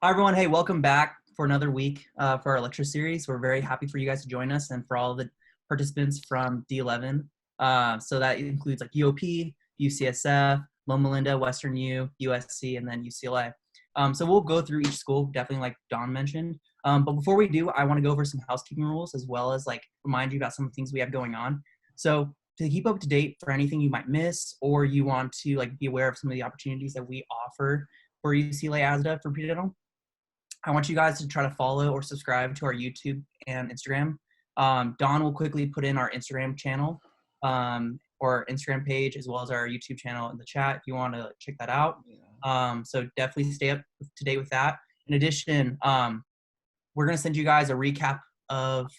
Hi, everyone. Hey, welcome back for another week for our lecture series. We're very happy for you guys to join us and for all the participants from D11. So that includes like UOP, UCSF, Loma Linda, Western U, USC, and then UCLA. So we'll go through each school, definitely like Don mentioned. But before we do, I want to go over some housekeeping rules as well as like remind you about some things we have going on. So to keep up to date for anything you might miss or you want to like be aware of some of the opportunities that we offer for UCLA ASDA for predental, I want you guys to try to follow or subscribe to our YouTube and Instagram. Don will quickly put in our Instagram channel or Instagram page as well as our YouTube channel in the chat if you want to check that out. So definitely stay up to date with that. In addition, we're going to send you guys a recap of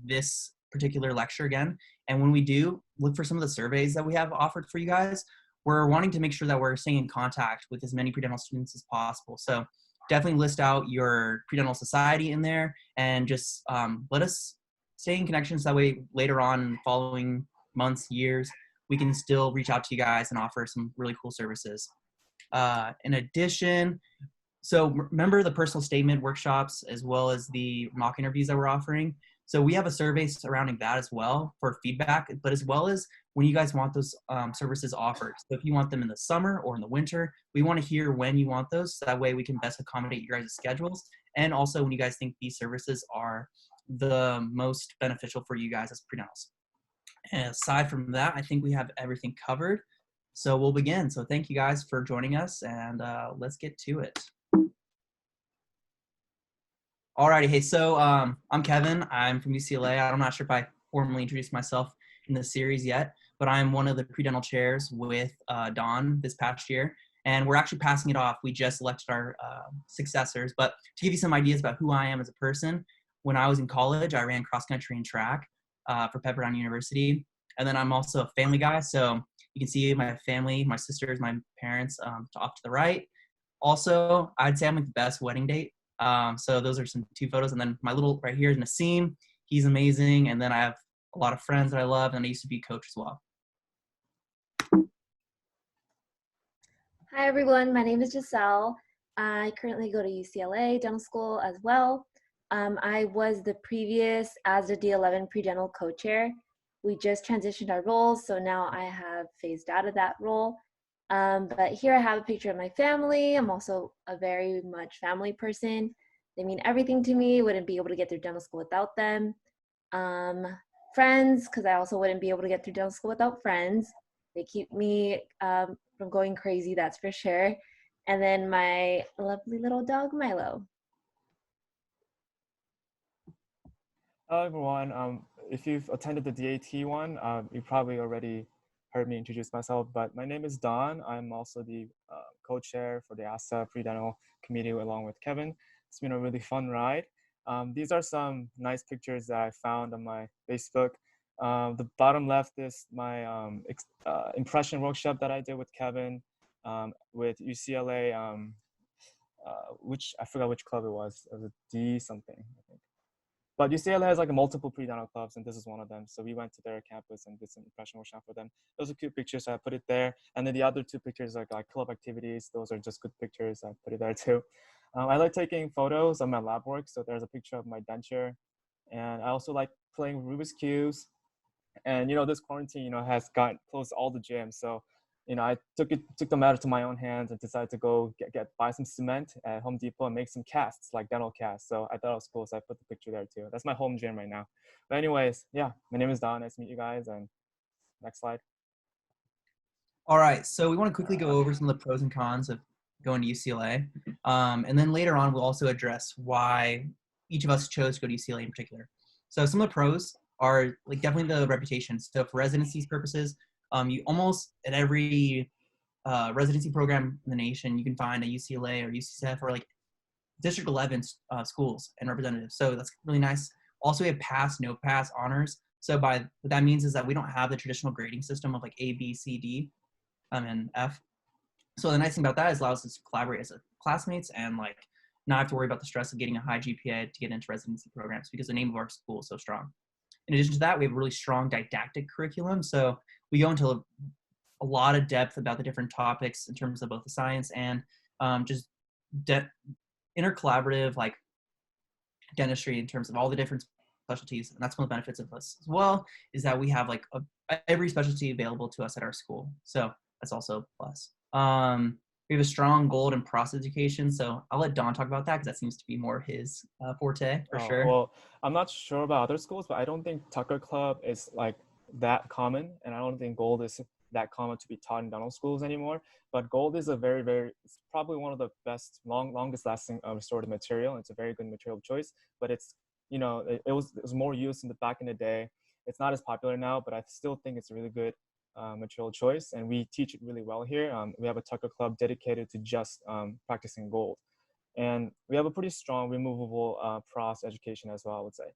this particular lecture again. And when we do, look for some of the surveys that we have offered for you guys. We're wanting to make sure that we're staying in contact with as many predental students as possible. So definitely list out your predental society in there and just let us stay in connection so that way later on in the following months, years, we can still reach out to you guys and offer some really cool services. In addition, so remember the personal statement workshops as well as the mock interviews that we're offering. So we have a survey surrounding that as well for feedback, but as well as when you guys want those services offered. So if you want them in the summer or in the winter, we want to hear when you want those. So that way we can best accommodate your guys' schedules. And also when you guys think these services are the most beneficial for you guys as predentals. And aside from that, I think we have everything covered. So we'll begin. So thank you guys for joining us and let's get to it. Alrighty, hey, so I'm Kevin. I'm from UCLA. I'm not sure if I formally introduced myself in this series yet, but I'm one of the Predental Chairs with Don this past year, and we're actually passing it off. We just elected our successors, but to give you some ideas about who I am as a person, when I was in college, I ran cross country and track for Pepperdine University, and then I'm also a family guy, so you can see my family, my sisters, my parents off to the right. Also, I'd say I'm like the best wedding date. So those are some two photos. And then my little right here is Nassim. He's amazing. And then I have a lot of friends that I love, and I used to be a coach as well. Hi, everyone. My name is Giselle. I currently go to UCLA Dental School as well. I was the previous ASDA D11 Predental Co-Chair. We just transitioned our roles, so now I have phased out of that role. But here I have a picture of my family. I'm also a very much family person. They mean everything to me. Wouldn't be able to get through dental school without them. Friends, because I also wouldn't be able to get through dental school without friends. They keep me from going crazy, that's for sure. And then my lovely little dog, Milo. Hello, everyone. If you've attended the DAT one, you probably already heard me introduce myself, but my name is Don. I'm also the co-chair for the ASDA Predental Committee along with Kevin. It's been a really fun ride. These are some nice pictures that I found on my Facebook. The bottom left is my impression workshop that I did with Kevin with UCLA, which I forgot which club it was. It was a D something, I think. But UCLA has like multiple predental clubs, and this is one of them. So we went to their campus and did some impression workshop for them. Those are cute pictures, so I put it there. And then the other two pictures are like club activities. Those are just good pictures. I put it there too. I like taking photos of my lab work. So there's a picture of my denture. And I also like playing Rubik's Cubes. And, this quarantine, has closed all the gyms. So, I took the matter to my own hands and decided to go buy some cement at Home Depot and make some casts, like dental casts. So I thought it was cool, so I put the picture there too. That's my home gym right now. But anyways, yeah, my name is Don. Nice to meet you guys. And next slide. All right, so we want to quickly go over some of the pros and cons of going to UCLA. And then later on, we'll also address why each of us chose to go to UCLA in particular. So some of the pros are like definitely the reputation. So for residencies purposes, you almost at every residency program in the nation, you can find a UCLA or UCSF or like District 11 schools and representatives. So that's really nice. Also, we have pass, no pass honors. So what that means is that we don't have the traditional grading system of like A, B, C, D, and F. So the nice thing about that is it allows us to collaborate as classmates and like not have to worry about the stress of getting a high GPA to get into residency programs because the name of our school is so strong. In addition to that, we have a really strong didactic curriculum. So we go into a lot of depth about the different topics in terms of both the science and just intercollaborative like dentistry in terms of all the different specialties, and that's one of the benefits of us as well, is that we have like every specialty available to us at our school. So that's also a plus. We have a strong goal and process education. So I'll let Don talk about that because that seems to be more his forte for sure. Well, I'm not sure about other schools, but I don't think Tucker Club is like that common. And I don't think Gold is that common to be taught in dental schools anymore. But Gold is a it's probably one of the best, longest lasting restorative material. It's a very good material choice, but it's, it was more used back in the day. It's not as popular now, but I still think it's a really good material choice, and we teach it really well here. We have a Tucker Club dedicated to just practicing Gold, and we have a pretty strong removable pros education as well, I would say.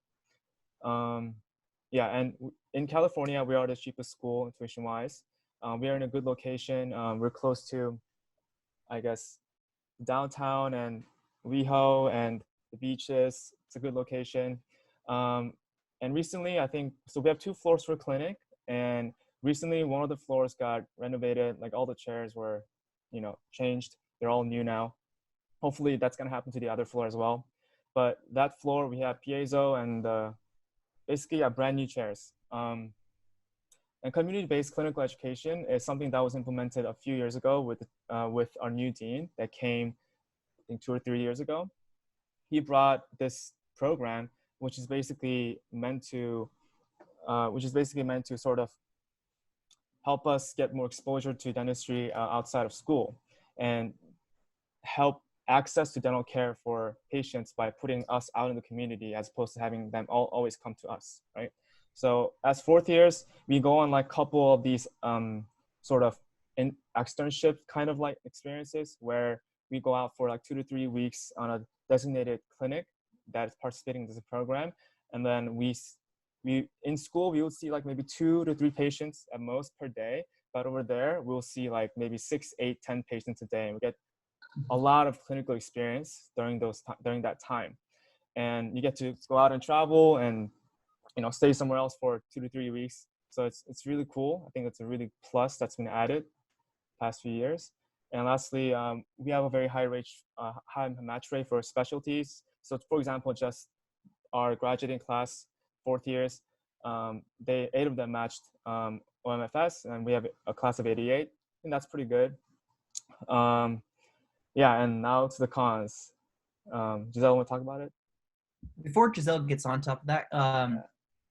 Yeah, and in California, we are the cheapest school tuition-wise. We are in a good location. We're close to, I guess, downtown and WeHo and the beaches. It's a good location. And recently, so we have 2 floors for clinic, and recently one of the floors got renovated. Like all the chairs were, changed. They're all new now. Hopefully that's gonna happen to the other floor as well. But that floor, we have piezo and basically brand new chairs. And community-based clinical education is something that was implemented a few years ago with our new dean that came, I think 2 or 3 years ago. He brought this program, which is basically meant to sort of help us get more exposure to dentistry outside of school and help access to dental care for patients by putting us out in the community as opposed to having them always come to us, right? So as 4th years, we go on like a couple of these sort of externship kind of like experiences where we go out for like 2 to 3 weeks on a designated clinic that is participating in this program. And then we in school, we will see like maybe 2 to 3 patients at most per day. But over there, we'll see like maybe 6, 8, 10 patients a day. And we get a lot of clinical experience during that time. And you get to go out and travel and, stay somewhere else for 2 to 3 weeks. So it's really cool. I think it's a really plus that's been added past few years. And lastly, we have a very high match rate for specialties. So for example, just our graduating class, 4th years, 8 of them matched OMFS, and we have a class of 88, and that's pretty good. Yeah, and now to the cons. Giselle, want to talk about it? Before Giselle gets on top of that,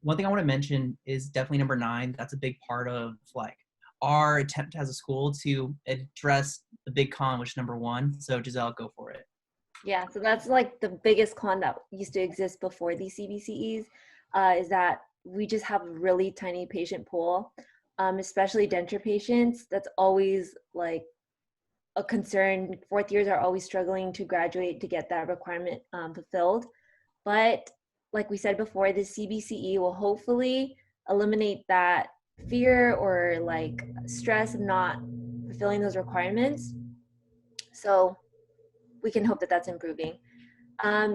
one thing I want to mention is definitely number 9. That's a big part of like our attempt as a school to address the big con, which is number 1. So Giselle, go for it. Yeah, so that's like the biggest con that used to exist before these CBCEs, is that we just have a really tiny patient pool, especially denture patients. That's always like a concern. 4th years are always struggling to graduate to get that requirement fulfilled. But like we said before, the CBCE will hopefully eliminate that fear or like stress of not fulfilling those requirements. So we can hope that that's improving.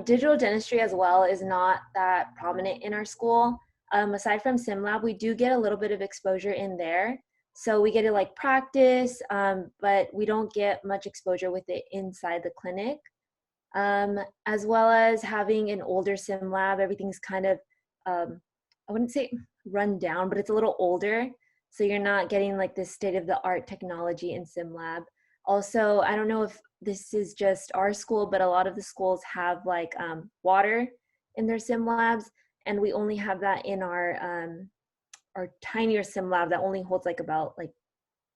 Digital dentistry as well is not that prominent in our school. Aside from SimLab, we do get a little bit of exposure in there. So we get to like practice, but we don't get much exposure with it inside the clinic. As well as having an older SimLab, everything's kind of, I wouldn't say run down, but it's a little older. So you're not getting like this state-of-the-art technology in SimLab. Also, I don't know if this is just our school, but a lot of the schools have like water in their SimLabs, and we only have that in our tinier SimLab that only holds like about like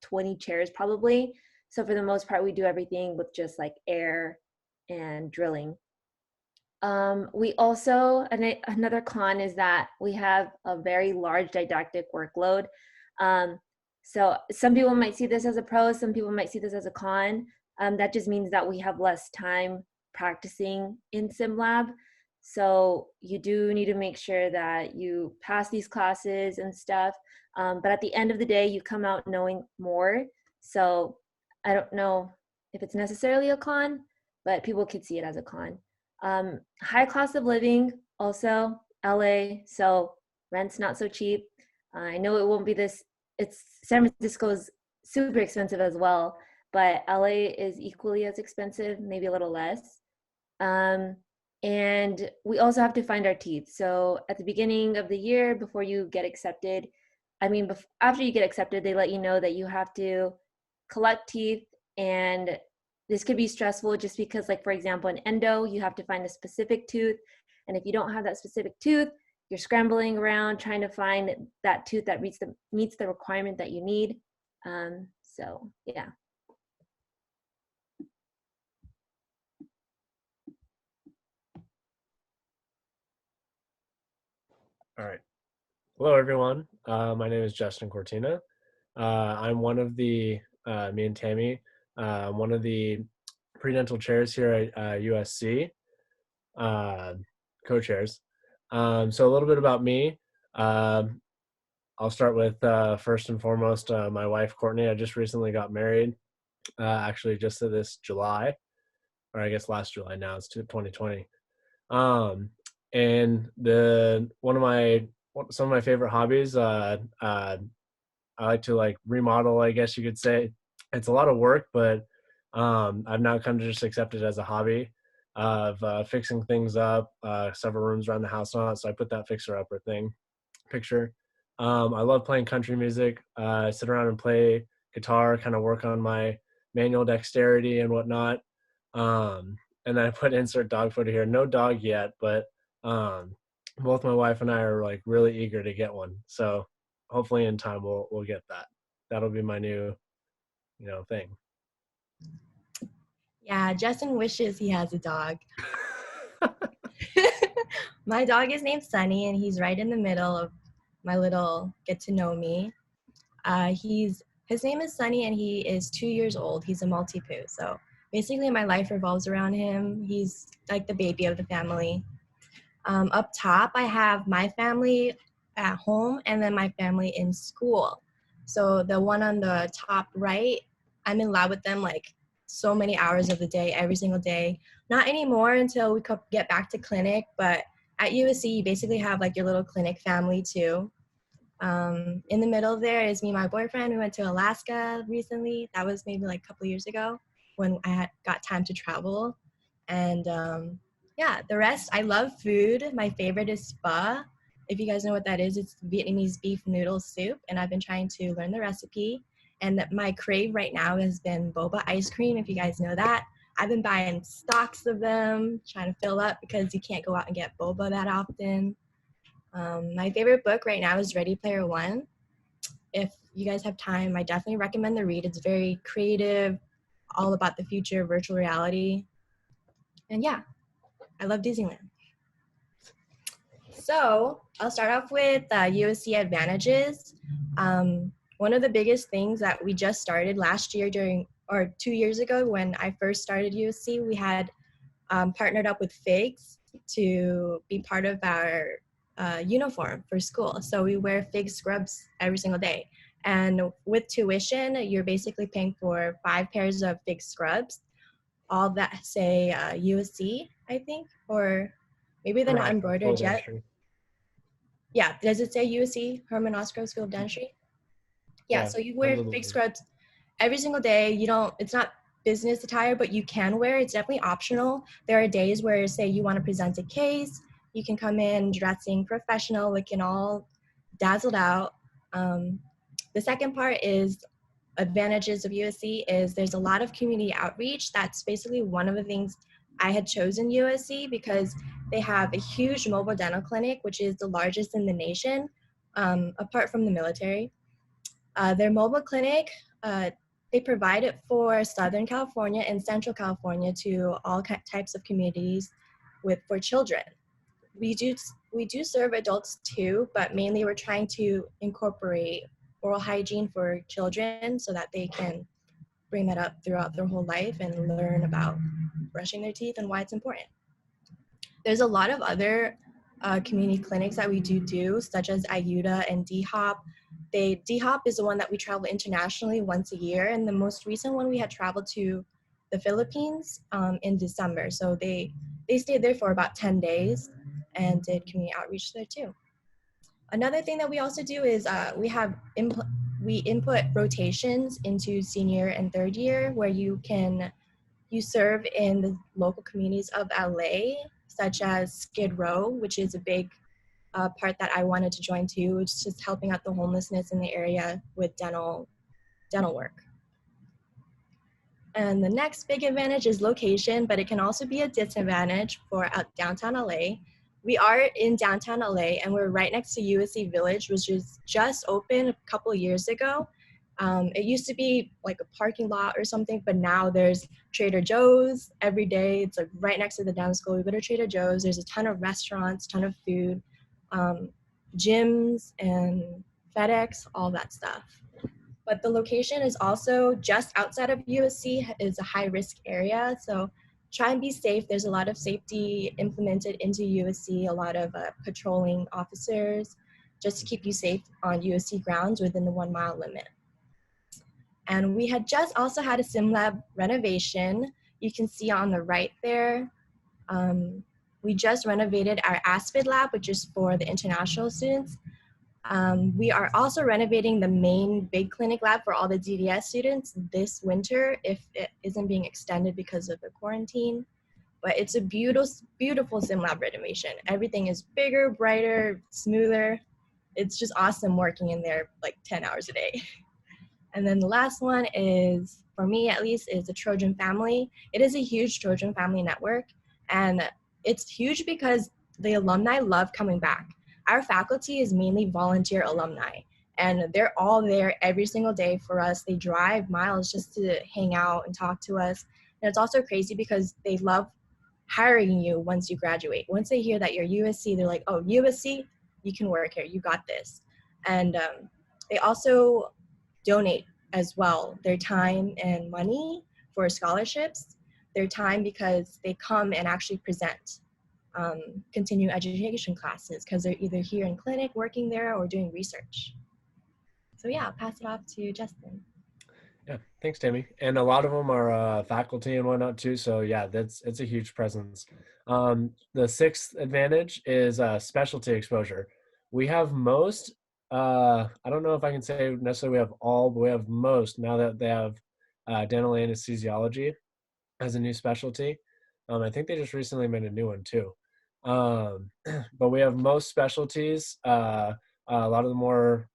20 chairs probably. So for the most part, we do everything with just like air and drilling. We also, another con is that we have a very large didactic workload. So some people might see this as a pro, some people might see this as a con. That just means that we have less time practicing in SimLab. So you do need to make sure that you pass these classes and stuff. But at the end of the day, you come out knowing more. So I don't know if it's necessarily a con, but people could see it as a con. High cost of living, also LA, so rent's not so cheap. I know it won't be this, San Francisco's super expensive as well, but LA is equally as expensive, maybe a little less. And we also have to find our teeth. So at the beginning of the year, before you get accepted, after you get accepted, they let you know that you have to collect teeth. And this could be stressful just because, like, for example, in endo, you have to find a specific tooth. And if you don't have that specific tooth, you're scrambling around trying to find that tooth that meets the requirement that you need. So yeah. All right. Hello, everyone. My name is Justin Cortina. I'm one of the, me and Tammy, one of the Predental Chairs here at USC, co-chairs. So a little bit about me. I'll start with first and foremost, my wife, Courtney. I just recently got married, actually just this July, or I guess last July now, it's 2020. And some of my favorite hobbies, I like to remodel, I guess you could say. It's a lot of work, but I've now kind of just accepted it as a hobby of fixing things up, several rooms around the house on it. So I put that fixer-upper picture. I love playing country music. I sit around and play guitar, kind of work on my manual dexterity and whatnot. And then I put insert dog photo here. No dog yet, but both my wife and I are like really eager to get one. So hopefully in time we'll get that. That'll be my new, thing. Yeah, Justin wishes he has a dog. My dog is named Sunny, and he's right in the middle of my little get to know me. His name is Sunny, and he is 2 years old. He's a Maltipoo. So basically my life revolves around him. He's like the baby of the family. Up top, I have my family at home and then my family in school. So the one on the top right, I'm in lab with them like so many hours of the day, every single day. Not anymore until we get back to clinic, but at USC, you basically have like your little clinic family too. In the middle there is me and my boyfriend. We went to Alaska recently. That was maybe like a couple years ago when I got time to travel. And yeah, the rest, I love food. My favorite is pho. If you guys know what that is, it's Vietnamese beef noodle soup, and I've been trying to learn the recipe. And my crave right now has been boba ice cream, if you guys know that. I've been buying stocks of them, trying to fill up because you can't go out and get boba that often. My favorite book right now is Ready Player One. If you guys have time, I definitely recommend the read. It's very creative, all about the future, virtual reality. And yeah, I love Disneyland. So I'll start off with USC Advantages. One of the biggest things that we just started last year 2 years ago when I first started USC, we had partnered up with FIGS to be part of our uniform for school. So we wear FIGS scrubs every single day. And with tuition, you're basically paying for 5 pairs of FIGS scrubs, all that say USC, I think, or maybe they're not embroidered yet. Yeah, does it say USC, Herman Oscar School of Dentistry? Yeah, so you wear FIGS scrubs every single day. It's not business attire, but you can wear it. It's definitely optional. There are days where, say, you want to present a case, you can come in dressing professional, looking all dazzled out. The second part is advantages of USC is there's a lot of community outreach. That's basically one of the things I had chosen USC because they have a huge mobile dental clinic, which is the largest in the nation, apart from the military. Their mobile clinic, they provide it for Southern California and Central California to all types of communities for children. We do serve adults too, but mainly we're trying to incorporate oral hygiene for children so that they can bring that up throughout their whole life and learn about brushing their teeth and why it's important. There's a lot of other community clinics that we do, such as IUTA and DHOP. DHOP is the one that we travel internationally once a year, and the most recent one we had traveled to the Philippines in December. So they stayed there for about 10 days and did community outreach there too. Another thing that we also do is we input rotations into senior and third year where you can you serve in the local communities of LA, such as Skid Row, which is a big part that I wanted to join too, which is just helping out the homelessness in the area with dental work. And the next big advantage is location, but it can also be a disadvantage for downtown LA. We are in downtown LA and we're right next to USC Village, which was just opened a couple of years ago. It used to be like a parking lot or something, but now there's Trader Joe's every day. It's like right next to the dental school. We go to Trader Joe's. There's a ton of restaurants, ton of food, gyms and FedEx, all that stuff. But the location is also just outside of USC. Is a high risk area. So try and be safe. There's a lot of safety implemented into USC, a lot of patrolling officers just to keep you safe on USC grounds within the 1 mile limit. And we had just also had a sim lab renovation. You can see on the right there, we just renovated our ASPID lab, which is for the international students. We are also renovating the main big clinic lab for all the DDS students this winter if it isn't being extended because of the quarantine. But it's a beautiful, beautiful sim lab renovation. Everything is bigger, brighter, smoother. It's just awesome working in there like 10 hours a day. And then the last one is, for me at least, is the Trojan Family. It is a huge Trojan Family network. And it's huge because the alumni love coming back. Our faculty is mainly volunteer alumni, and they're all there every single day for us. They drive miles just to hang out and talk to us. And it's also crazy because they love hiring you once you graduate. Once they hear that you're USC, they're like, oh, USC, you can work here, you got this. And they also donate as well their time and money for scholarships, their time because they come and actually present continuing education classes because they're either here in clinic working there or doing research. So yeah, I'll pass it off to Justin. Yeah, thanks, Tammy. And a lot of them are faculty and whatnot too. So yeah, it's a huge presence. The sixth advantage is specialty exposure. We have most, I don't know if I can say necessarily we have all, but we have most now that they have dental anesthesiology as a new specialty. I think they just recently made a new one too. But we have most specialties, a lot of the more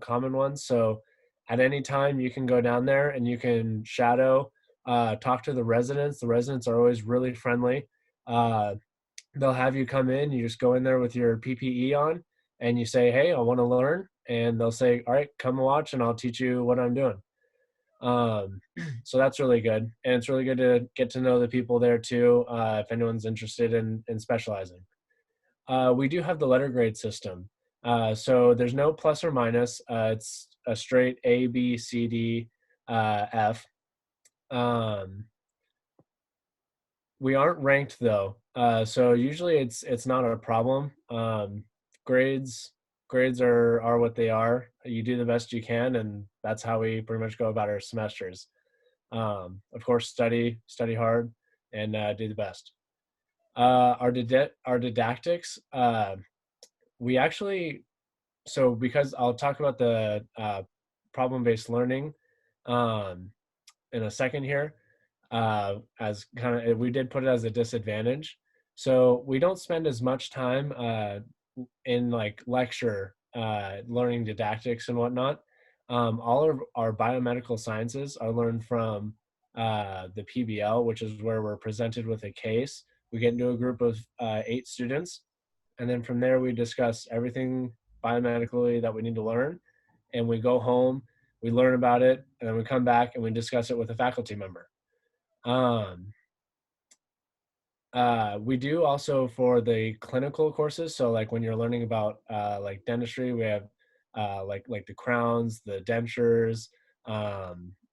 common ones. So at any time you can go down there and you can shadow, talk to the residents. The residents are always really friendly. They'll have you come in, you just go in there with your PPE on and you say, hey, I want to learn. And they'll say, all right, come watch and I'll teach you what I'm doing. So that's really good. And it's really good to get to know the people there too, if anyone's interested in specializing. We do have the letter grade system. So there's no plus or minus. It's a straight A, B, C, D, F. We aren't ranked though. So usually it's not a problem. Grades are what they are. You do the best you can, and that's how we pretty much go about our semesters. Of course, study hard and do the best. Our didactics, we actually, so because I'll talk about the problem-based learning in a second here, as kind of, we did put it as a disadvantage. So we don't spend as much time in like lecture learning didactics and whatnot. All of our biomedical sciences are learned from the PBL, which is where we're presented with a case. We get into a group of 8 students, and then from there we discuss everything biomedically that we need to learn, and we go home, we learn about it, and then we come back and we discuss it with a faculty member. We do also for the clinical courses. So like when you're learning about like dentistry, we have like the crowns, the dentures,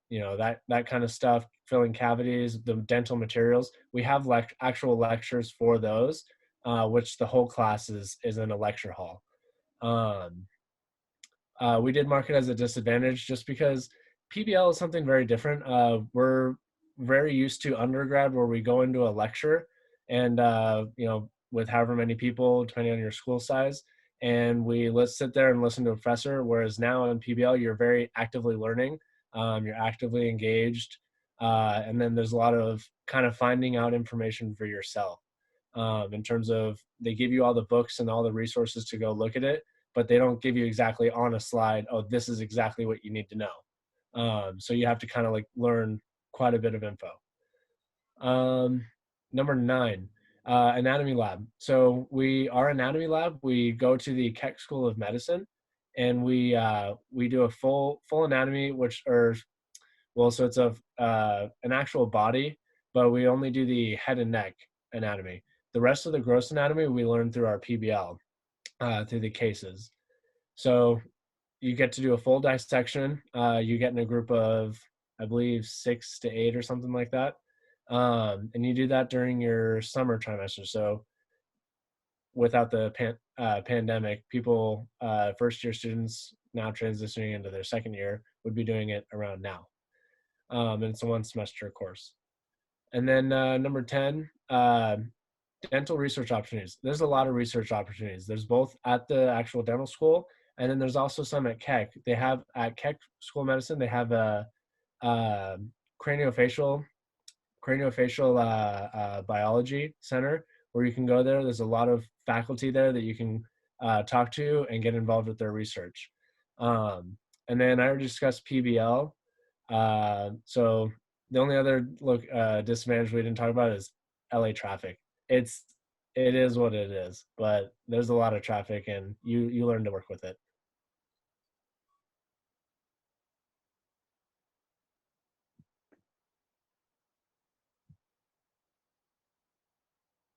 you know, that kind of stuff, filling cavities, the dental materials. We have actual lectures for those, which the whole class is in a lecture hall. We did mark it as a disadvantage just because PBL is something very different. We're very used to undergrad where we go into a lecture and, you know, with however many people, depending on your school size, and let's sit there and listen to a professor, whereas now in PBL, you're very actively learning. You're actively engaged. And then there's a lot of kind of finding out information for yourself, in terms of they give you all the books and all the resources to go look at it, but they don't give you exactly on a slide, oh, this is exactly what you need to know. So you have to kind of like learn quite a bit of info. Number 9, anatomy lab. So our anatomy lab, we go to the Keck School of Medicine, and we do a full anatomy, so it's an actual body, but we only do the head and neck anatomy. The rest of the gross anatomy we learn through our PBL, through the cases. So you get to do a full dissection. You get in a group of, I believe, 6 to 8 or something like that. And you do that during your summer trimester. So without the pandemic, people, first year students now transitioning into their second year would be doing it around now. And it's a 1 semester course. And then number 10, dental research opportunities. There's a lot of research opportunities. There's both at the actual dental school, and then there's also some at Keck. They have at Keck School of Medicine, they have a craniofacial biology center where you can go there. There's a lot of faculty there that you can talk to and get involved with their research. And then I already discussed PBL. So the only other disadvantage we didn't talk about is LA traffic. It is what it is, but there's a lot of traffic, and you learn to work with it.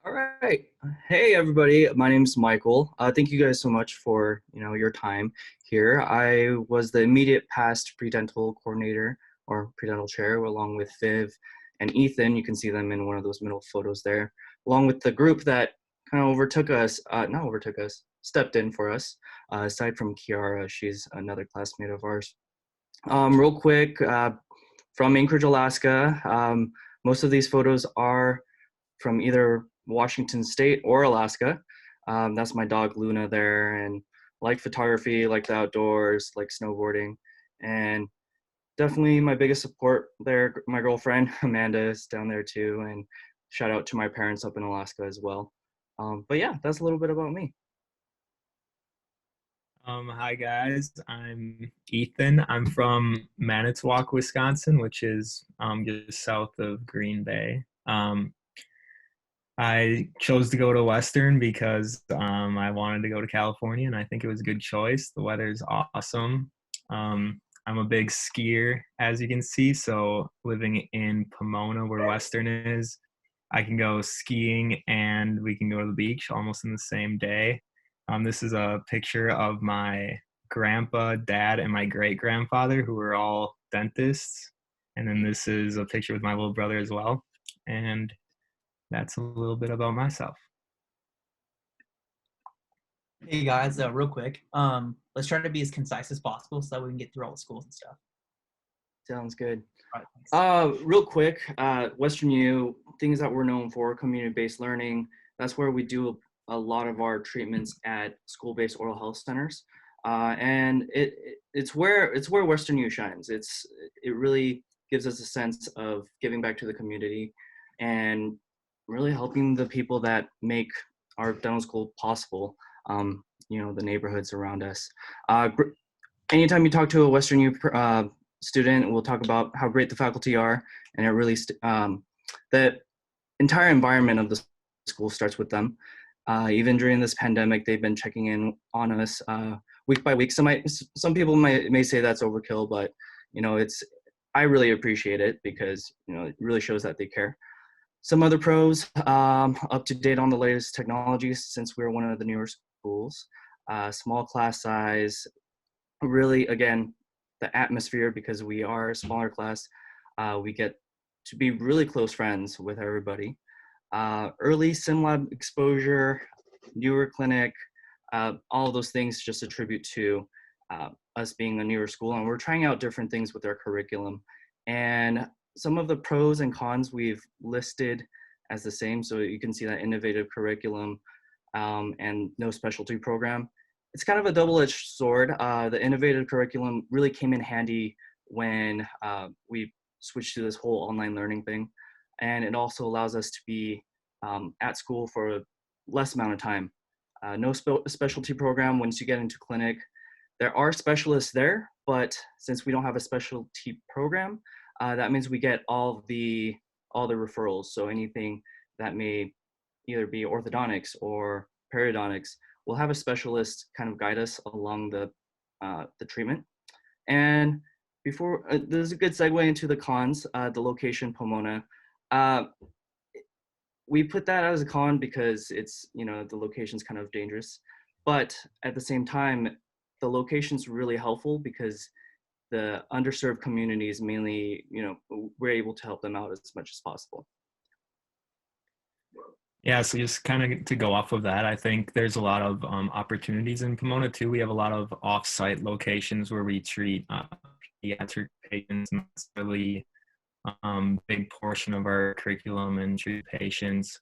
All right. Hey, everybody. My name's Michael. Thank you guys so much for your time here. I was the immediate past predental coordinator or predental chair, along with Viv and Ethan. You can see them in one of those middle photos there, along with the group that kind of stepped in for us. Aside from Kiara, she's another classmate of ours. Real quick, from Anchorage, Alaska. Most of these photos are from either Washington State or Alaska. That's my dog Luna there, and like photography, like the outdoors, like snowboarding, and definitely my biggest support there, my girlfriend Amanda is down there too, and shout out to my parents up in Alaska as well. But yeah, that's a little bit about me. Hi guys, I'm Ethan. I'm from Manitowoc, Wisconsin, which is just south of Green Bay. I chose to go to Western because I wanted to go to California, and I think it was a good choice. The weather's awesome. I'm a big skier, as you can see, so living in Pomona, where Western is, I can go skiing and we can go to the beach almost in the same day. This is a picture of my grandpa, dad, and my great-grandfather, who were all dentists. And then this is a picture with my little brother as well. And that's a little bit about myself. Hey guys, real quick, let's try to be as concise as possible so that we can get through all the schools and stuff. Sounds good. All right, thanks. Real quick, Western U, things that we're known for, community-based learning. That's where we do a lot of our treatments at school-based oral health centers. And it's where Western U shines. It really gives us a sense of giving back to the community and really helping the people that make our dental school possible, the neighborhoods around us. Anytime you talk to a Western U student, we'll talk about how great the faculty are, and it really, the entire environment of the school starts with them. Even during this pandemic, they've been checking in on us week by week. Some people may say that's overkill, but I really appreciate it because it really shows that they care. Some other pros, up to date on the latest technologies since we're one of the newer schools. Small class size, really, again, the atmosphere, because we are a smaller class, we get to be really close friends with everybody. Early sim lab exposure, newer clinic, all of those things just attribute to us being a newer school, and we're trying out different things with our curriculum. And some of the pros and cons we've listed as the same, so you can see that innovative curriculum and no specialty program. It's kind of a double-edged sword. The innovative curriculum really came in handy when we switch to this whole online learning thing. And it also allows us to be at school for a less amount of time. No specialty program once you get into clinic. There are specialists there, but since we don't have a specialty program, that means we get all the referrals. So anything that may either be orthodontics or periodontics, we'll have a specialist kind of guide us along the treatment. And before, this is a good segue into the cons, the location, Pomona. We put that as a con because it's, the location's kind of dangerous. But at the same time, the location's really helpful because the underserved communities mainly, we're able to help them out as much as possible. Yeah, so just kind of to go off of that, I think there's a lot of opportunities in Pomona too. We have a lot of off-site locations where we treat pediatric patients, not necessarily big portion of our curriculum and treat patients.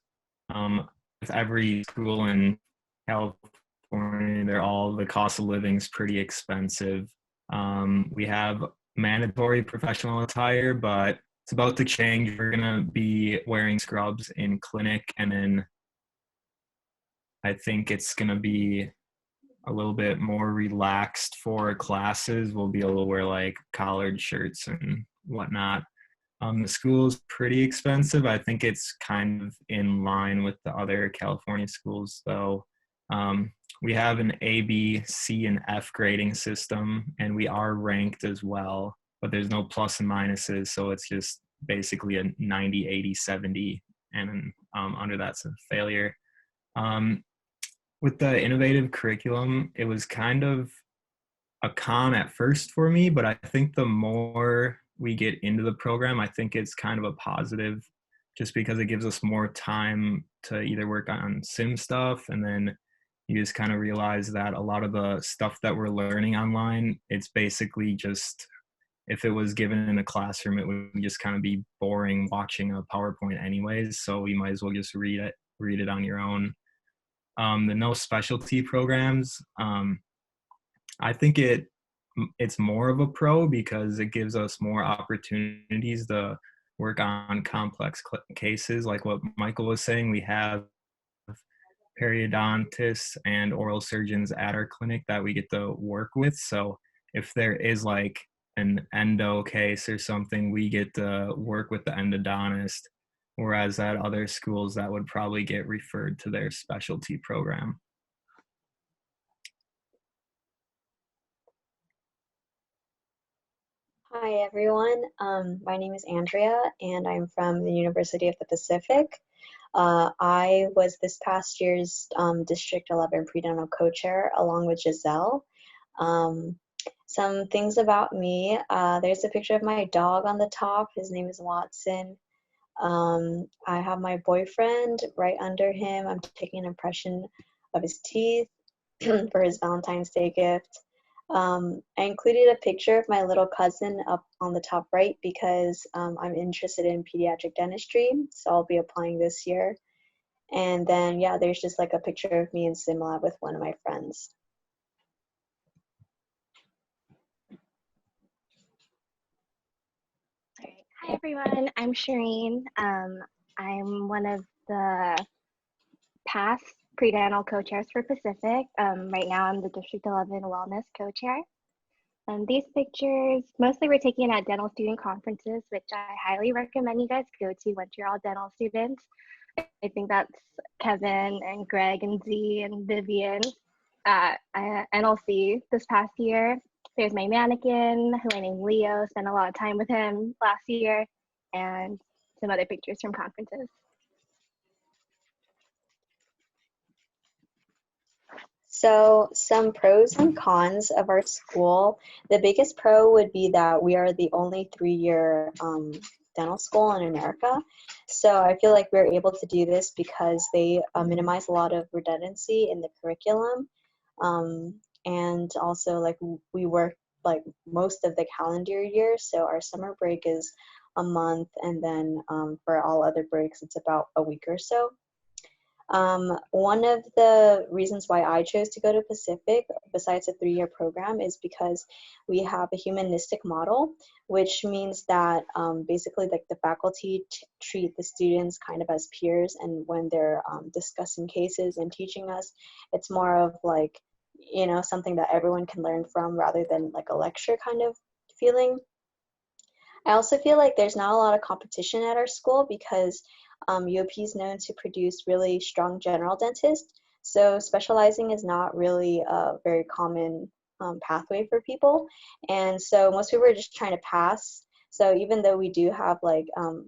With every school in California, the cost of living is pretty expensive. We have mandatory professional attire, but it's about to change. We're gonna be wearing scrubs in clinic, and then I think it's gonna be a little bit more relaxed for classes. We'll be able to wear like collared shirts and whatnot. The school is pretty expensive. I think it's kind of in line with the other California schools, though. We have an A, B, C, and F grading system, and we are ranked as well, but there's no plus and minuses, so it's just basically a 90, 80, 70, and under that's a failure. With the innovative curriculum, it was kind of a con at first for me, but I think the more we get into the program, I think it's kind of a positive just because it gives us more time to either work on sim stuff, and then you just kind of realize that a lot of the stuff that we're learning online, it's basically just, if it was given in a classroom, it would just kind of be boring watching a PowerPoint anyways, so you might as well just read it on your own. The no specialty programs, I think it's more of a pro because it gives us more opportunities to work on complex cases. Like what Michael was saying, we have periodontists and oral surgeons at our clinic that we get to work with. So if there is like an endo case or something, we get to work with the endodontist, whereas at other schools that would probably get referred to their specialty program. Hi everyone, my name is Andrea and I'm from the University of the Pacific. I was this past year's District 11 Predental Co-Chair along with Giselle. Some things about me, there's a picture of my dog on the top. His name is Watson. I have my boyfriend right under him. I'm taking an impression of his teeth for his Valentine's Day gift. I included a picture of my little cousin up on the top right because I'm interested in pediatric dentistry, so I'll be applying this year. And then, yeah, there's just like a picture of me in SimLab with one of my friends. Hi everyone, I'm Shireen. I'm one of the past predental co-chairs for Pacific. Right now I'm the District 11 Wellness co-chair. These pictures, mostly we're taking at dental student conferences, which I highly recommend you guys go to once you're all dental students. I think that's Kevin and Greg and Z and Vivian at NLC this past year. There's my mannequin, who I named Leo, spent a lot of time with him last year, and some other pictures from conferences. So some pros and cons of our school. The biggest pro would be that we are the only 3-year dental school in America. So I feel like we're able to do this because they minimize a lot of redundancy in the curriculum. And also like we work like most of the calendar year. So our summer break is a month, and then for all other breaks, it's about a week or so. One of the reasons why I chose to go to Pacific, besides a 3-year program, is because we have a humanistic model, which means that basically like the faculty treat the students kind of as peers, and when they're discussing cases and teaching us, it's more of like, you know, something that everyone can learn from rather than like a lecture kind of feeling. I also feel like there's not a lot of competition at our school because UOP is known to produce really strong general dentists. So specializing is not really a very common pathway for people. And so most people are just trying to pass. So even though we do have like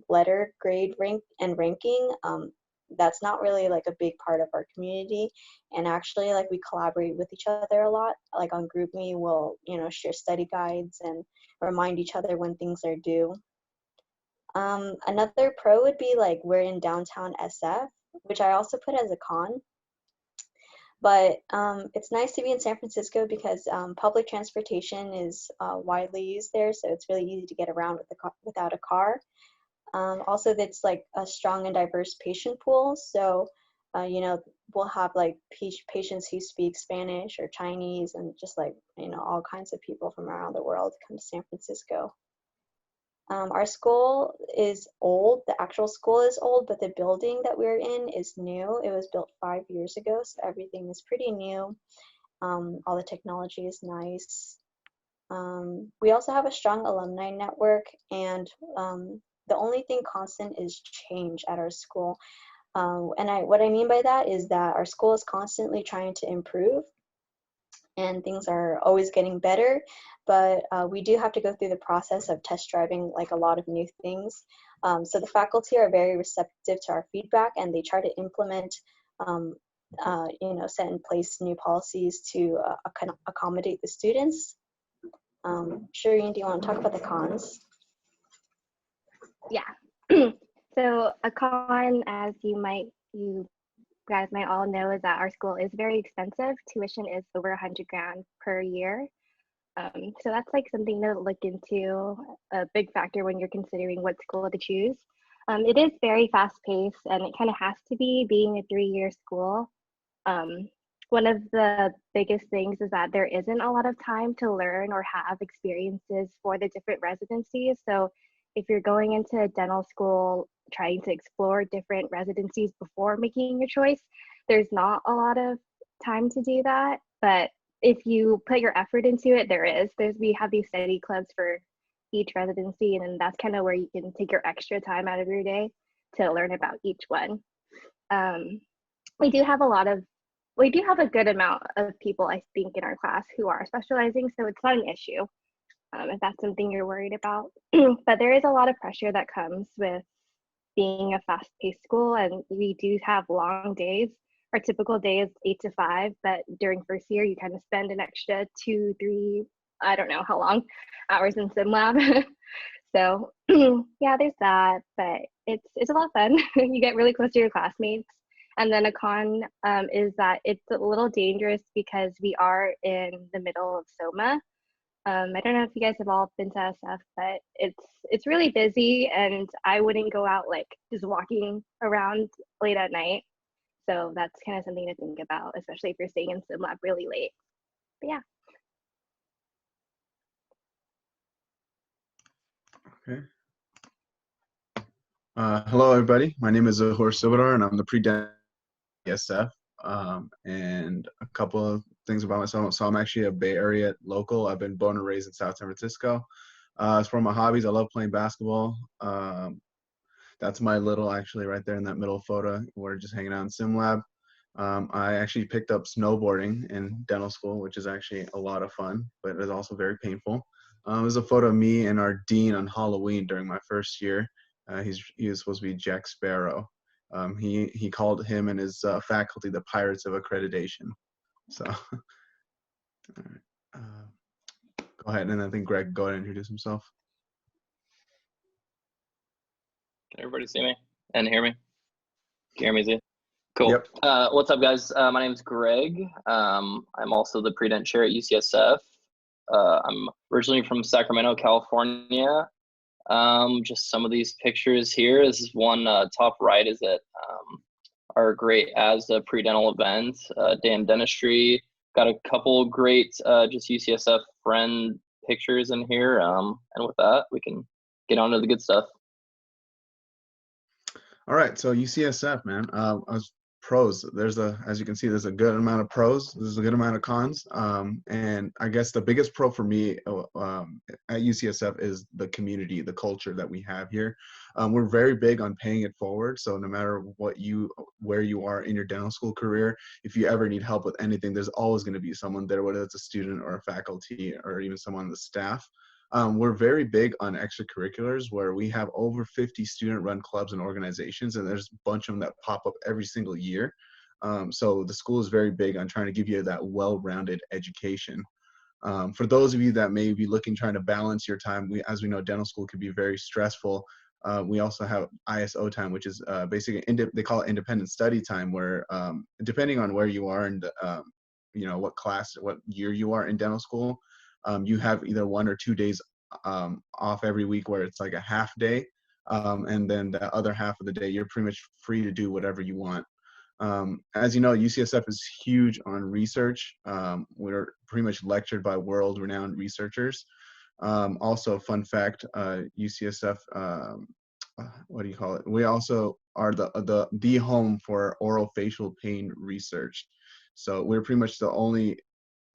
letter grade ranking, that's not really like a big part of our community. And actually like we collaborate with each other a lot. Like on GroupMe, we'll, you know, share study guides and remind each other when things are due. Another pro would be like we're in downtown SF, which I also put as a con. But it's nice to be in San Francisco because public transportation is widely used there, so it's really easy to get around without a car. Also, it's like a strong and diverse patient pool, so you know, we'll have like patients who speak Spanish or Chinese, and just like, you know, all kinds of people from around the world come to San Francisco. Our school is old. The actual school is old, but the building that we're in is new. It was built 5 years ago, so everything is pretty new. All the technology is nice. We also have a strong alumni network, and the only thing constant is change at our school. What I mean by that is that our school is constantly trying to improve, and things are always getting better, but we do have to go through the process of test driving like a lot of new things. So the faculty are very receptive to our feedback, and they try to implement, you know, set in place new policies to accommodate the students. Shireen, do you want to talk about the cons? Yeah. So a con, as you guys might all know, is that our school is very expensive. Tuition is over $100,000 per year. So that's like something to look into, a big factor when you're considering what school to choose. It is very fast paced, and it kind of has to be, being a 3-year school. One of the biggest things is that there isn't a lot of time to learn or have experiences for the different residencies. So if you're going into dental school trying to explore different residencies before making your choice, there's not a lot of time to do that. But if you put your effort into it, we have these study clubs for each residency, and then that's kind of where you can take your extra time out of your day to learn about each one. We do have a good amount of people, I think, in our class who are specializing, so it's not an issue if that's something you're worried about. But there is a lot of pressure that comes with being a fast-paced school, and we do have long days. Our typical day is 8 to 5, but during first year, you kind of spend an extra 2, 3, I don't know how long, hours in sim lab. So yeah, there's that, but it's a lot of fun. You get really close to your classmates. And then a con is that it's a little dangerous because we are in the middle of SOMA. I don't know if you guys have all been to SF, but it's really busy, and I wouldn't go out like just walking around late at night. So that's kind of something to think about, especially if you're staying in sim lab really late. But yeah. Okay. Hello, everybody. My name is Zahor Subadar, and I'm the Predental SF. And a couple of things about myself. So I'm actually a Bay Area local. I've been born and raised in South San Francisco. As for my hobbies, I love playing basketball. That's my little, actually, right there in that middle photo. We're just hanging out in sim lab. I actually picked up snowboarding in dental school, which is actually a lot of fun, but it is also very painful. There's a photo of me and our dean on Halloween during my first year. He was supposed to be Jack Sparrow. He called him and his faculty the Pirates of Accreditation. So, go ahead, and I think Greg, go ahead and introduce himself. Can everybody see me and hear me? Can you hear me, Z? Cool. Yep. What's up, guys? My name is Greg. I'm also the Predental Chair at UCSF. I'm originally from Sacramento, California. Just some of these pictures here. This is one top right is at our great ASDA Predental event, Day in Dentistry. Got a couple great just UCSF friend pictures in here. And with that, we can get on to the good stuff. All right, so UCSF, man. Pros. As you can see, there's a good amount of pros. There's a good amount of cons. And I guess the biggest pro for me at UCSF is the community, the culture that we have here. We're very big on paying it forward. So no matter where you are in your dental school career, if you ever need help with anything, there's always going to be someone there, whether it's a student or a faculty or even someone on the staff. We're very big on extracurriculars, where we have over 50 student-run clubs and organizations, and there's a bunch of them that pop up every single year. So the school is very big on trying to give you that well-rounded education. For those of you that may be trying to balance your time, as we know, dental school can be very stressful. We also have ISO time, which is basically, they call it independent study time, where depending on where you are and what year you are in dental school, you have either 1 or 2 days off every week, where it's like a half day, and then the other half of the day you're pretty much free to do whatever you want. As you know, UCSF is huge on research. We're pretty much lectured by world-renowned researchers. Also, fun fact, UCSF, what do you call it? We also are the home for oral-facial pain research. So we're pretty much the only,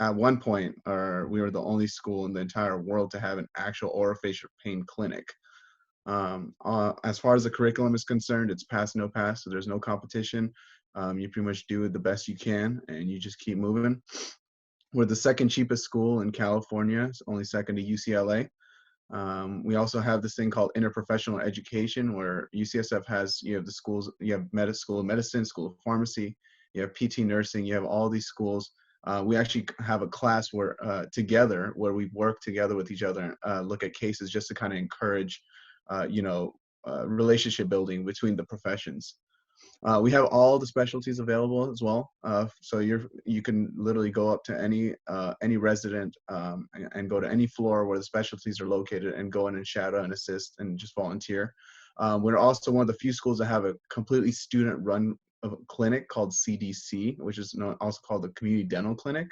at one point, we were the only school in the entire world to have an actual orofacial pain clinic. As far as the curriculum is concerned, it's pass, no pass, so there's no competition. You pretty much do it the best you can, and you just keep moving. We're the second cheapest school in California. It's only second to UCLA. We also have this thing called interprofessional education, where UCSF has, you have the schools, you have School of Medicine, School of Pharmacy, you have PT Nursing, you have all these schools. We actually have a class where we work together with each other and look at cases, just to kind of encourage, relationship building between the professions. We have all the specialties available as well. So you can literally go up to any resident and go to any floor where the specialties are located and go in and shadow and assist and just volunteer. We're also one of the few schools that have a completely student-run clinic called CDC, which is also called the Community Dental Clinic.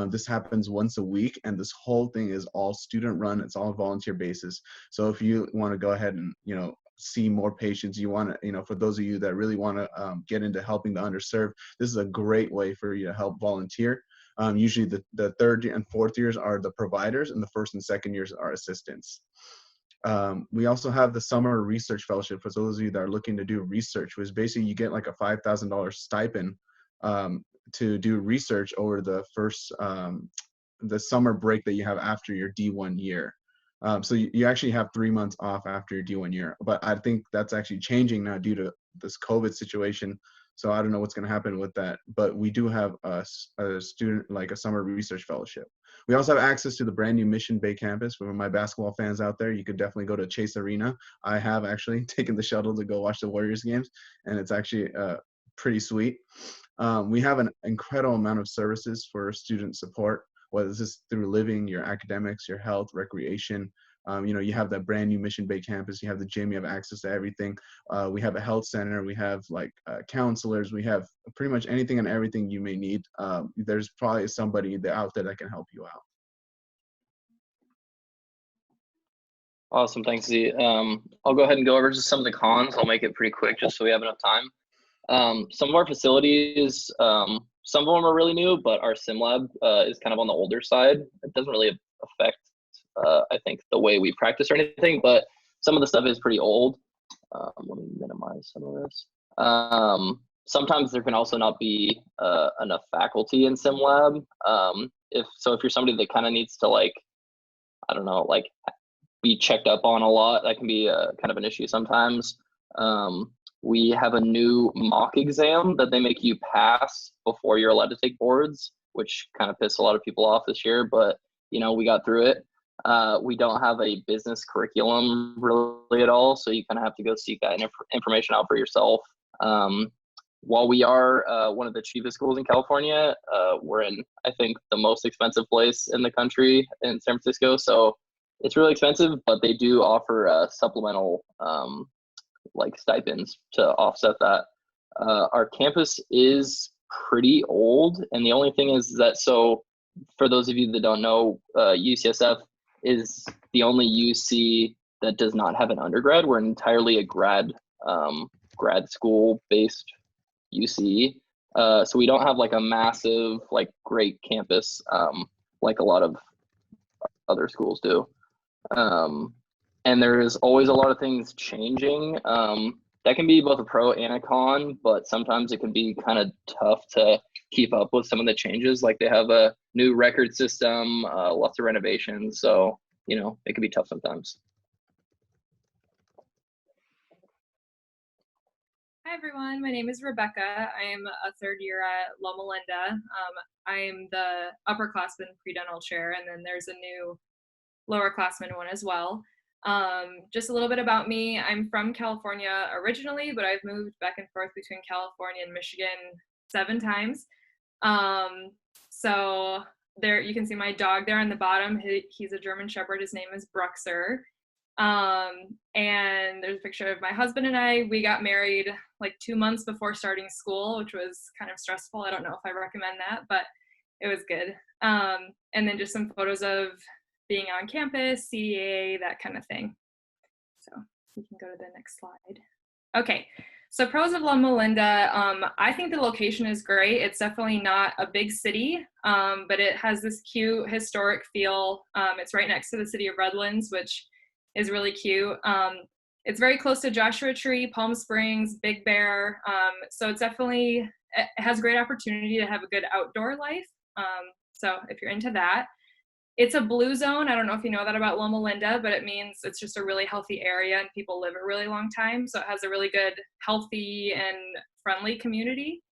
This happens once a week, and this whole thing is all student-run. It's all volunteer basis. So if you want to go ahead and see more patients, you want to, for those of you that really want to get into helping the underserved, this is a great way for you to help volunteer. Usually the third and fourth years are the providers, and the first and second years are assistants. We also have the summer research fellowship for those of you that are looking to do research, which basically you get like a $5,000 stipend to do research over the first the summer break that you have after your D1 year. So you actually have 3 months off after your D1 year, but I think that's actually changing now due to this COVID situation. So I don't know what's going to happen with that, but we do have a student, like a summer research fellowship. We also have access to the brand new Mission Bay campus. For my basketball fans out there, you could definitely go to Chase Arena. I have actually taken the shuttle to go watch the Warriors games, and it's actually pretty sweet. We have an incredible amount of services for student support, whether this is through living, your academics, your health, recreation. You have that brand new Mission Bay campus. You have the gym. You have access to everything. We have a health center. We have counselors. We have pretty much anything and everything you may need. There's probably somebody out there that can help you out. Awesome, thanks, Z. I'll go ahead and go over just some of the cons. I'll make it pretty quick just so we have enough time. Some of our facilities, some of them are really new, but our sim lab is kind of on the older side. It doesn't really affect I think the way we practice or anything, but some of the stuff is pretty old. Let me minimize some of this. Sometimes there can also not be enough faculty in sim lab. If you're somebody that kind of needs to be checked up on a lot, that can be kind of an issue sometimes. We have a new mock exam that they make you pass before you're allowed to take boards, which kind of pissed a lot of people off this year, but we got through it. We don't have a business curriculum really at all, so you kind of have to go seek that information out for yourself. While we are one of the cheapest schools in California, we're in, I think, the most expensive place in the country in San Francisco, so it's really expensive, but they do offer supplemental stipends to offset that. Our campus is pretty old, and the only thing is that, so for those of you that don't know, UCSF is the only UC that does not have an undergrad. We're entirely a grad school based UC. So we don't have like a massive, like great campus like a lot of other schools do. And there's always a lot of things changing. That can be both a pro and a con, but sometimes it can be kind of tough to keep up with some of the changes. Like they have a new record system, lots of renovations. So, you know, it can be tough sometimes. Hi everyone, my name is Rebecca. I am a third year at Loma Linda. I am the upperclassman predental chair, and then there's a new lowerclassman one as well. Just a little bit about me. I'm from California originally, but I've moved back and forth between California and Michigan 7 times. So there you can see my dog there on the bottom. He's a German Shepherd. His name is Bruxer. And there's a picture of my husband and I. We got married like 2 months before starting school, which was kind of stressful. I don't know if I recommend that, but it was good. And then just some photos of being on campus, CDA, that kind of thing. So we can go to the next slide. Okay, so pros of Loma Linda. I think the location is great. It's definitely not a big city, but it has this cute historic feel. It's right next to the city of Redlands, which is really cute. It's very close to Joshua Tree, Palm Springs, Big Bear. So it has great opportunity to have a good outdoor life. So if you're into that. It's a blue zone. I don't know if you know that about Loma Linda, but it means it's just a really healthy area and people live a really long time. So it has a really good, healthy and friendly community.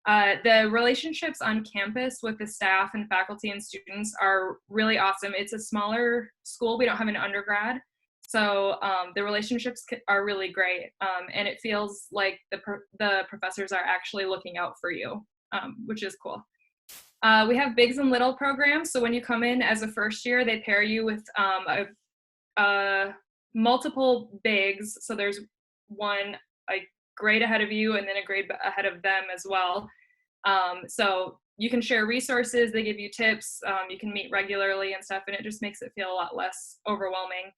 The relationships on campus with the staff and faculty and students are really awesome. It's a smaller school. We don't have an undergrad. So the relationships are really great. And it feels like the professors are actually looking out for you, which is cool. We have bigs and little programs. So when you come in as a first year, they pair you with multiple bigs. So there's a grade ahead of you and then a grade ahead of them as well. So you can share resources, they give you tips, you can meet regularly and stuff, and it just makes it feel a lot less overwhelming.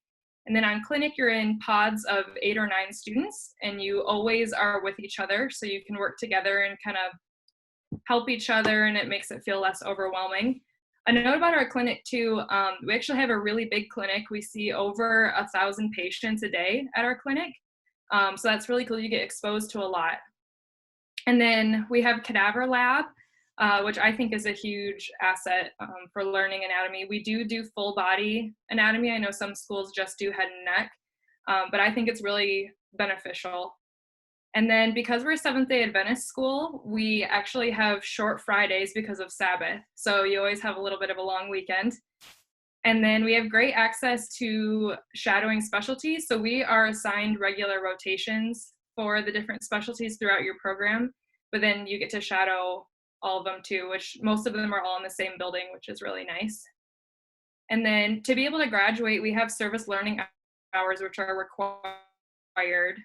And then on clinic, you're in pods of 8 or 9 students, and you always are with each other. So you can work together and kind of help each other, and it makes it feel less overwhelming. A note about our clinic too, we actually have a really big clinic. We see over 1,000 patients a day at our clinic. So that's really cool. You get exposed to a lot. And then we have cadaver lab, which I think is a huge asset for learning anatomy. We do full body anatomy. I know some schools just do head and neck, but I think it's really beneficial. And then because we're a Seventh-day Adventist school, we actually have short Fridays because of Sabbath. So you always have a little bit of a long weekend. And then we have great access to shadowing specialties. So we are assigned regular rotations for the different specialties throughout your program, but then you get to shadow all of them too, which most of them are all in the same building, which is really nice. And then to be able to graduate, we have service learning hours, which are required.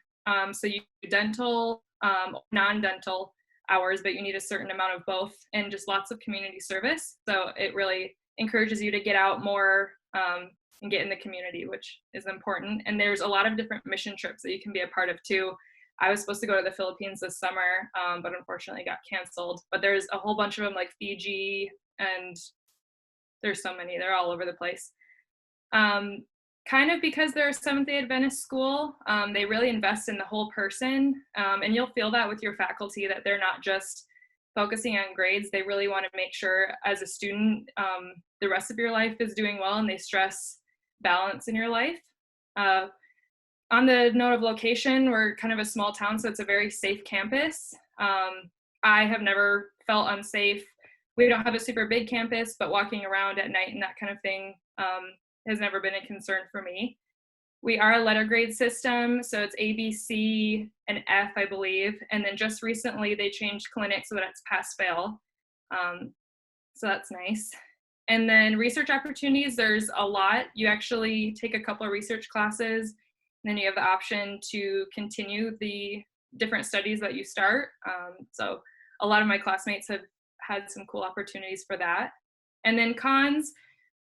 So you do dental, non-dental hours, but you need a certain amount of both, and just lots of community service. So it really encourages you to get out more and get in the community, which is important. And there's a lot of different mission trips that you can be a part of too. I was supposed to go to the Philippines this summer, but unfortunately got canceled. But there's a whole bunch of them, like Fiji, and there's so many. They're all over the place. Kind of because they're a Seventh-day Adventist school, they really invest in the whole person. And you'll feel that with your faculty, that they're not just focusing on grades. They really want to make sure as a student, the rest of your life is doing well, and they stress balance in your life. On the note of location, we're kind of a small town, so it's a very safe campus. I have never felt unsafe. We don't have a super big campus, but walking around at night and that kind of thing has never been a concern for me. We are a letter grade system, so it's A, B, C, and F, I believe. And then just recently they changed clinic so that it's pass-fail. So that's nice. And then research opportunities, there's a lot. You actually take a couple of research classes, and then you have the option to continue the different studies that you start. So a lot of my classmates have had some cool opportunities for that. And then cons,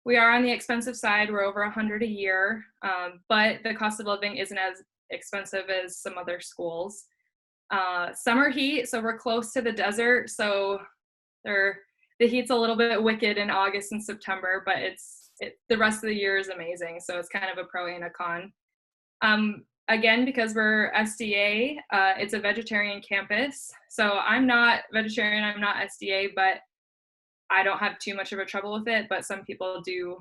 we are on the expensive side. We're over $100 a year, but the cost of living isn't as expensive as some other schools. Summer heat, so we're close to the desert, so the heat's a little bit wicked in August and September, but the rest of the year is amazing, so it's kind of a pro and a con. Again, because we're SDA, it's a vegetarian campus, so I'm not vegetarian, I'm not SDA, but I don't have too much of a trouble with it, but some people do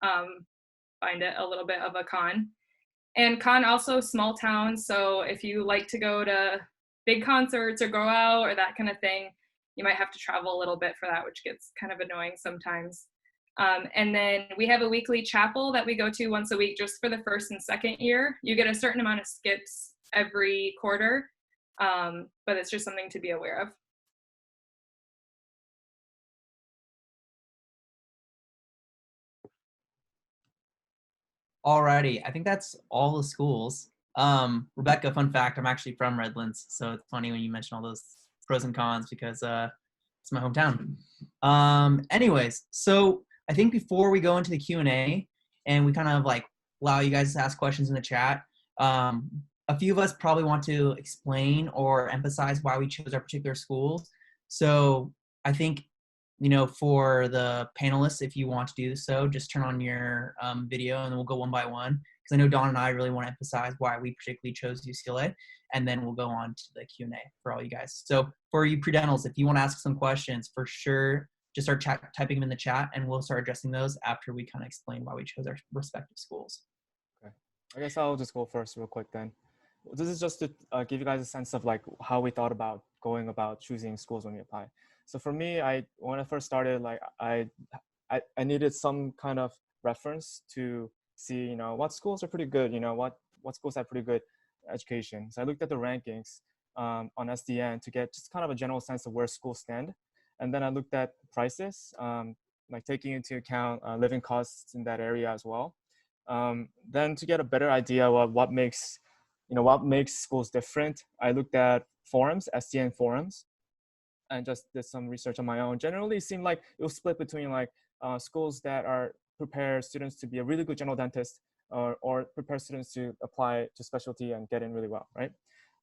find it a little bit of a con. And con also small towns, so if you like to go to big concerts or go out or that kind of thing, you might have to travel a little bit for that, which gets kind of annoying sometimes. And then we have a weekly chapel that we go to once a week just for the first and second year. You get a certain amount of skips every quarter, but it's just something to be aware of. Alrighty, I think that's all the schools. Rebecca, fun fact, I'm actually from Redlands, so it's funny when you mention all those pros and cons because it's my hometown. Anyways, so I think before we go into the Q&A and we kind of like allow you guys to ask questions in the chat, a few of us probably want to explain or emphasize why we chose our particular schools. So I think, you know, for the panelists, if you want to do so, just turn on your video and then we'll go one by one. Because I know Dawn and I really want to emphasize why we particularly chose UCLA, and then we'll go on to the Q&A for all you guys. So for you pre-dentals, if you want to ask some questions, for sure, just start typing them in the chat and we'll start addressing those after we kind of explain why we chose our respective schools. Okay, I guess I'll just go first real quick then. This is just to give you guys a sense of like how we thought about going about choosing schools when we apply. So for me, when I first started, like I needed some kind of reference to see, you know, what schools are pretty good, you know, what schools have pretty good education. So I looked at the rankings on SDN to get just kind of a general sense of where schools stand. And then I looked at prices, like taking into account living costs in that area as well. Then to get a better idea of what makes schools different, I looked at forums, SDN forums, and just did some research on my own. Generally, it seemed like it was split between like schools that prepare students to be a really good general dentist or prepare students to apply to specialty and get in really well, right?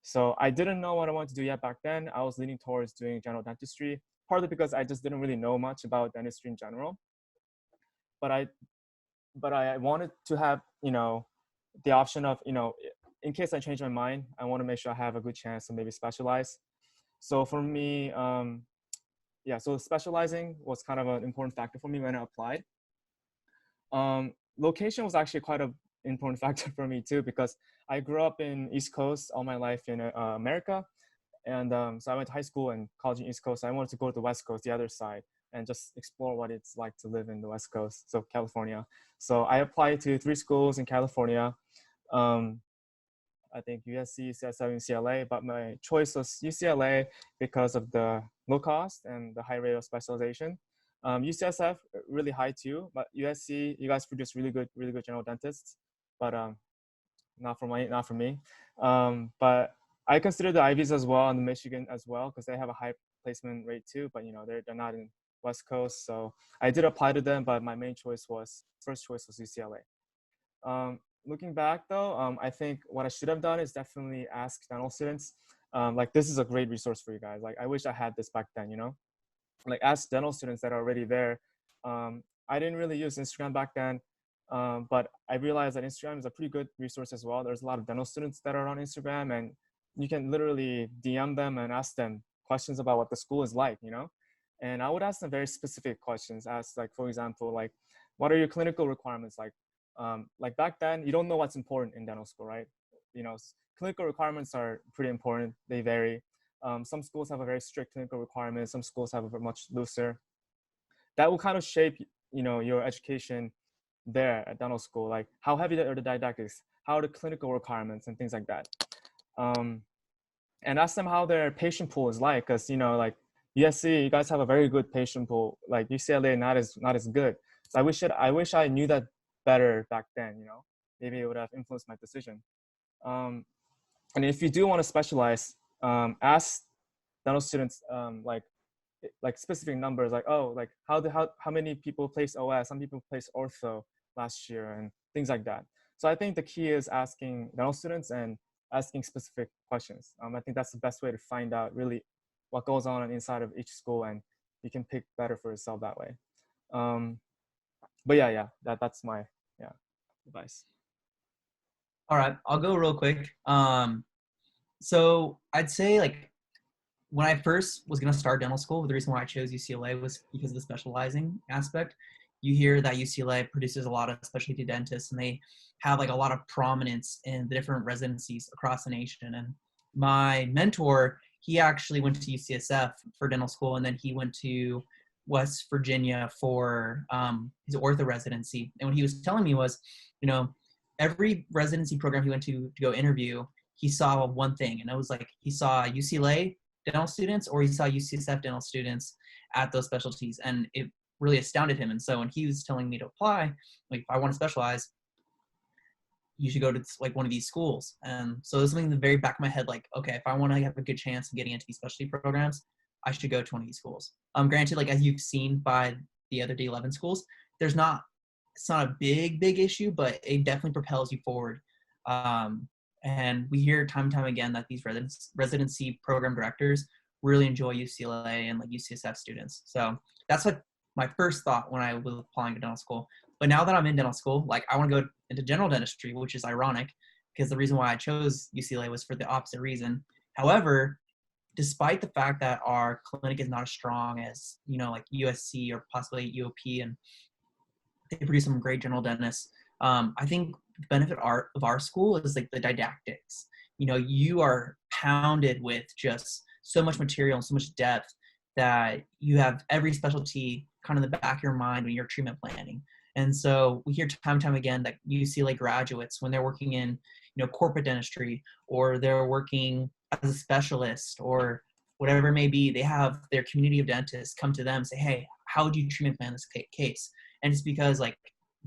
So I didn't know what I wanted to do yet back then. I was leaning towards doing general dentistry, partly because I just didn't really know much about dentistry in general. But I wanted to have, you know, the option of, you know, in case I change my mind, I want to make sure I have a good chance to maybe specialize. So for me, so specializing was kind of an important factor for me when I applied. Location was actually quite an important factor for me too, because I grew up in East Coast all my life in America. And so I went to high school and college in East Coast. I wanted to go to the West Coast, the other side, and just explore what it's like to live in the West Coast, so California. So I applied to 3 schools in California. I think USC, UCSF, and UCLA, but my choice was UCLA because of the low cost and the high rate of specialization. UCSF, really high too, but USC, you guys produce really good general dentists, but not for me. But I consider the Ivies as well and the Michigan as well because they have a high placement rate too, but you know they're not in West Coast, so I did apply to them, but my first choice was UCLA. Looking back though, I think what I should have done is definitely ask dental students. Like this is a great resource for you guys. Like I wish I had this back then, you know? Like ask dental students that are already there. I didn't really use Instagram back then, but I realized that Instagram is a pretty good resource as well. There's a lot of dental students that are on Instagram and you can literally DM them and ask them questions about what the school is like, you know? And I would ask them very specific questions. Ask like, for example, like, what are your clinical requirements like? Like back then, you don't know what's important in dental school, right? You know, clinical requirements are pretty important. They vary. Some schools have a very strict clinical requirement. Some schools have a much looser. That will kind of shape, you know, your education there at dental school. Like how heavy are the didactics? How are the clinical requirements and things like that? And ask them how their patient pool is like, because you know, like USC, you guys have a very good patient pool. Like UCLA, not as good. So I wish I knew that better back then, you know, maybe it would have influenced my decision. And if you do want to specialize, ask dental students like specific numbers, like, oh, like how many people placed OS, some people placed ortho last year, and things like that. So I think the key is asking dental students and asking specific questions. I think that's the best way to find out really what goes on inside of each school, and you can pick better for yourself that way. But yeah, that's my advice. All right, I'll go real quick. So I'd say, like, when I first was going to start dental school, the reason why I chose UCLA was because of the specializing aspect. You hear that UCLA produces a lot of specialty dentists, and they have like a lot of prominence in the different residencies across the nation. And my mentor, he actually went to UCSF for dental school, and then he went to West Virginia for his ortho residency. And what he was telling me was, you know, every residency program he went to go interview, he saw one thing, and it was like he saw UCLA dental students or he saw UCSF dental students at those specialties, and it really astounded him. And so when he was telling me to apply, like, if I want to specialize, you should go to like one of these schools. And so there's something in the very back of my head, like, okay, if I want to have a good chance of getting into these specialty programs, I should go to one of these schools. Granted, like, as you've seen by the other D11 schools, it's not a big issue, but it definitely propels you forward. And we hear time and time again that these residency program directors really enjoy UCLA and like UCSF students. So that's what my first thought when I was applying to dental school. But now that I'm in dental school, like, I want to go into general dentistry, which is ironic because the reason why I chose UCLA was for the opposite reason. However, despite the fact that our clinic is not as strong as, you know, like USC or possibly UOP, and they produce some great general dentists, I think the benefit of our school is like the didactics. You know, you are pounded with just so much material and so much depth that you have every specialty kind of in the back of your mind when you're treatment planning. And so we hear time and time again that UCLA graduates, when they're working in, you know, corporate dentistry, or they're working as a specialist or whatever it may be, they have their community of dentists come to them and say, hey, how would you treatment plan this case? And it's because, like,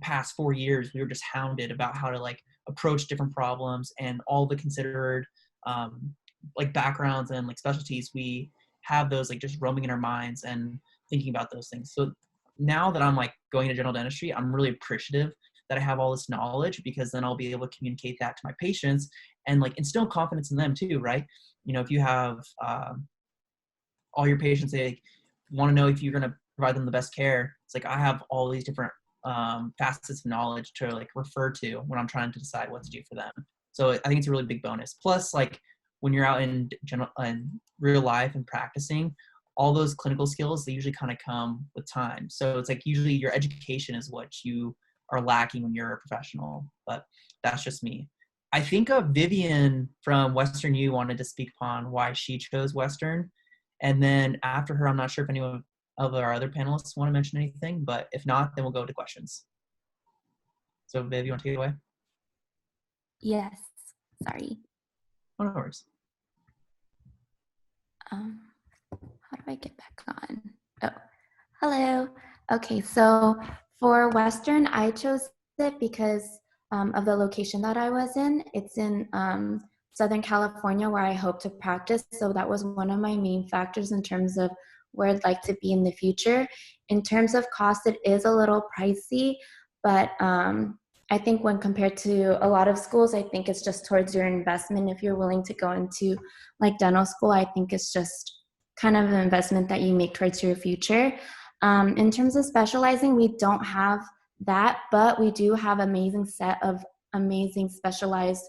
past 4 years, we were just hounded about how to like approach different problems and all the considered like backgrounds and like specialties. We have those like just roaming in our minds and thinking about those things. So now that I'm like going to general dentistry, I'm really appreciative that I have all this knowledge, because then I'll be able to communicate that to my patients and like instill confidence in them too, right? You know, if you have all your patients, they want to know if you're going to provide them the best care. It's like I have all these different facets of knowledge to like refer to when I'm trying to decide what to do for them. So I think it's a really big bonus. Plus, like, when you're out in real life and practicing, all those clinical skills, they usually kind of come with time. So it's like usually your education is what you are lacking when you're a professional, but that's just me. I think Vivian from Western U wanted to speak upon why she chose Western. And then after her, I'm not sure if anyone of our other panelists want to mention anything, but if not, then we'll go to questions. So Viv, you want to take it away? Yes, sorry. Oh, no worries. How do I get back on? Oh, hello. Okay, so for Western, I chose it because of the location that I was in. It's in Southern California, where I hope to practice. So that was one of my main factors in terms of where I'd like to be in the future. In terms of cost, it is a little pricey, but I think when compared to a lot of schools, I think it's just towards your investment. If you're willing to go into like dental school, I think it's just kind of an investment that you make towards your future. In terms of specializing, we don't have that, but we do have amazing set of amazing specialized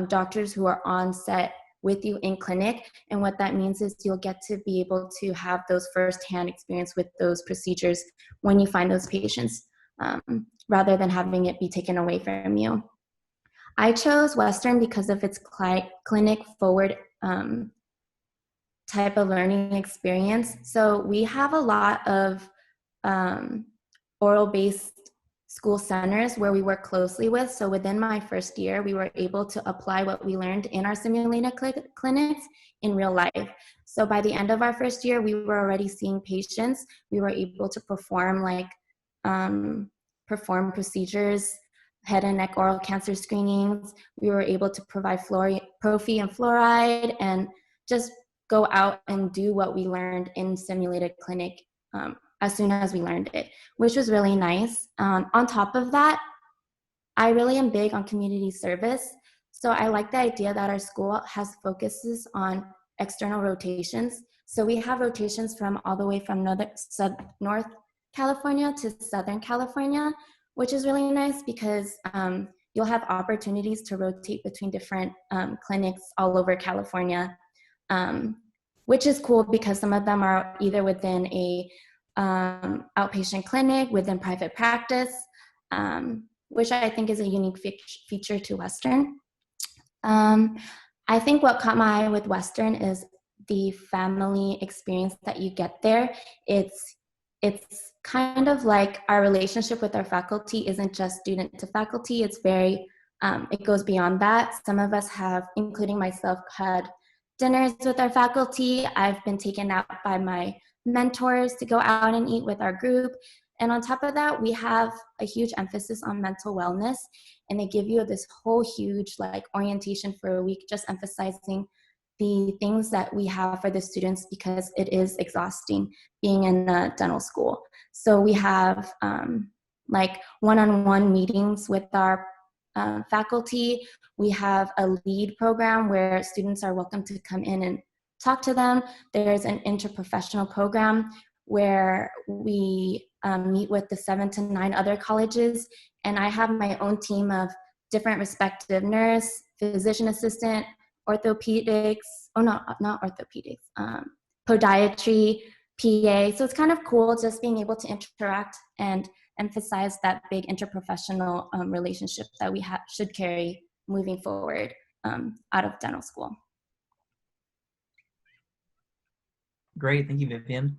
doctors who are on set with you in clinic. And what that means is you'll get to be able to have those firsthand experience with those procedures when you find those patients, rather than having it be taken away from you. I chose Western because of its clinic forward type of learning experience. So we have a lot of oral-based school centers where we work closely with. So within my first year, we were able to apply what we learned in our simulated clinics in real life. So by the end of our first year, we were already seeing patients. We were able to perform procedures, head and neck oral cancer screenings. We were able to provide prophy and fluoride, and just go out and do what we learned in simulated clinic as soon as we learned it, which was really nice. On top of that, I really am big on community service. So I like the idea that our school has focuses on external rotations. So we have rotations from all the way from North California to Southern California, which is really nice because you'll have opportunities to rotate between different clinics all over California, which is cool because some of them are either within a outpatient clinic, within private practice, which I think is a unique feature to Western. I think what caught my eye with Western is the family experience that you get there. It's kind of like our relationship with our faculty isn't just student to faculty. It's very, it goes beyond that. Some of us have, including myself, had dinners with our faculty. I've been taken out by my mentors to go out and eat with our group. And on top of that, we have a huge emphasis on mental wellness, and they give you this whole huge like orientation for a week, just emphasizing the things that we have for the students because it is exhausting being in a dental school. So we have like one-on-one meetings with our faculty. We have a lead program where students are welcome to come in and talk to them. There's an interprofessional program where we meet with the 7 to 9 other colleges, and I have my own team of different respective nurse, physician assistant, orthopedics, not orthopedics, podiatry, PA. So it's kind of cool just being able to interact and emphasize that big interprofessional relationship that we should carry moving forward out of dental school. Great, thank you, Vivian.